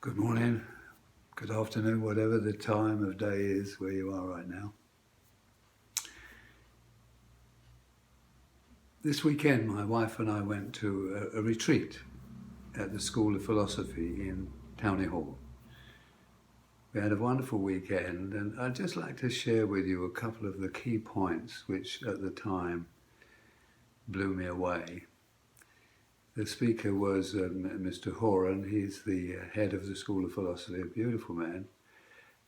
Good morning, good afternoon, whatever the time of day is where you are right now. This weekend, my wife and I went to a retreat at the School of Philosophy in Townley Hall. We had a wonderful weekend, and I'd just like to share with you a couple of the key points which at the time blew me away. The speaker was Mr. Horan. He's the head of the School of Philosophy, a beautiful man.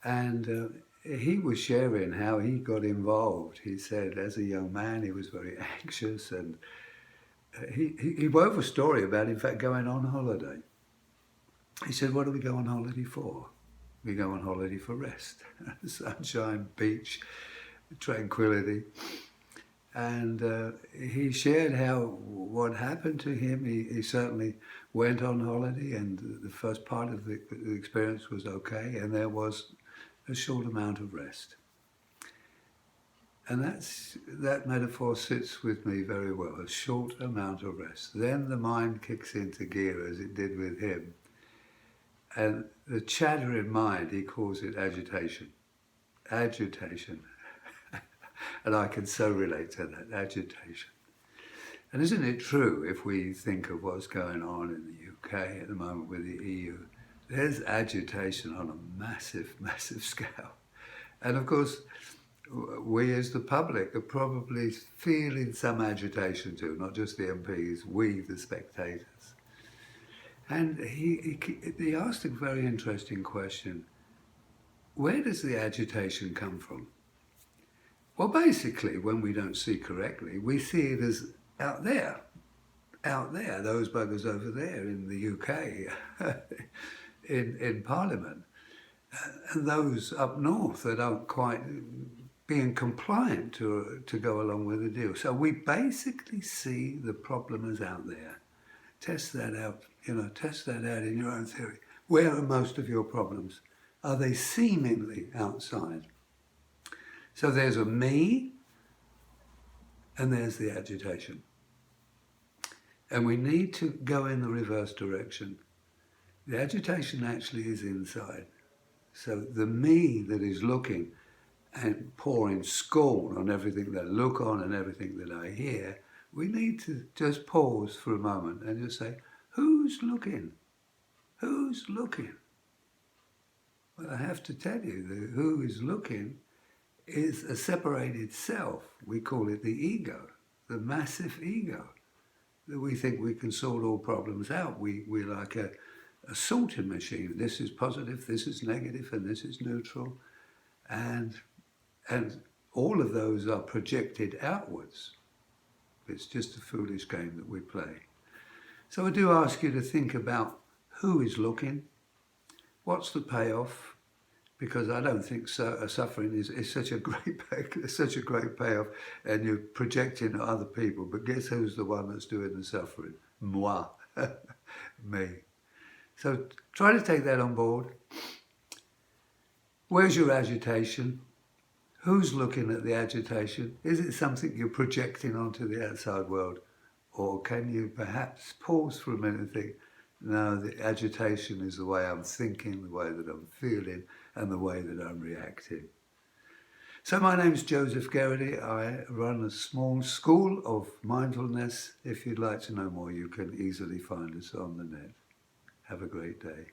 And he was sharing how he got involved. He said as a young man he was very anxious, and he wove a story about, in fact, going on holiday. He said, what do we go on holiday for? We go on holiday for rest. Sunshine, beach, tranquility. And he shared how what happened to him. He certainly went on holiday, and the first part of the experience was okay, and there was a short amount of rest. And that metaphor sits with me very well, a short amount of rest. Then the mind kicks into gear, as it did with him. And the chattering mind, he calls it agitation. Agitation. And I can so relate to that, agitation. And isn't it true, if we think of what's going on in the UK at the moment with the EU, there's agitation on a massive, massive scale. And of course, we as the public are probably feeling some agitation too, not just the MPs, we the spectators. And he asked a very interesting question. Where does the agitation come from? Well, basically, when we don't see correctly, we see it as out there, those buggers over there in the UK, in Parliament, and those up north that aren't quite being compliant to go along with the deal. So we basically see the problem as out there. Test that out, test that out in your own theory. Where are most of your problems? Are they seemingly outside? So there's a me, and there's the agitation. And we need to go in the reverse direction. The agitation actually is inside. So the me that is looking and pouring scorn on everything that I look on and everything that I hear, we need to just pause for a moment and just say, who's looking? Who's looking? Well, I have to tell you, the who is looking is a separated self. We call it the ego, the massive ego, that we think we can sort all problems out. We're like a sorting machine. This is positive, this is negative, and this is neutral. And all of those are projected outwards. It's just a foolish game that we play. So I do ask you to think about who is looking, what's the payoff, because I don't think suffering is such a great payoff, and you're projecting at other people. But guess who's the one that's doing the suffering? Moi, me. So try to take that on board. Where's your agitation? Who's looking at the agitation? Is it something you're projecting onto the outside world? Or can you perhaps pause for a minute and think, no, the agitation is the way I'm thinking, the way that I'm feeling, and the way that I'm reacting. So my name's Joseph Garrity. I run a small school of mindfulness. If you'd like to know more, you can easily find us on the net. Have a great day.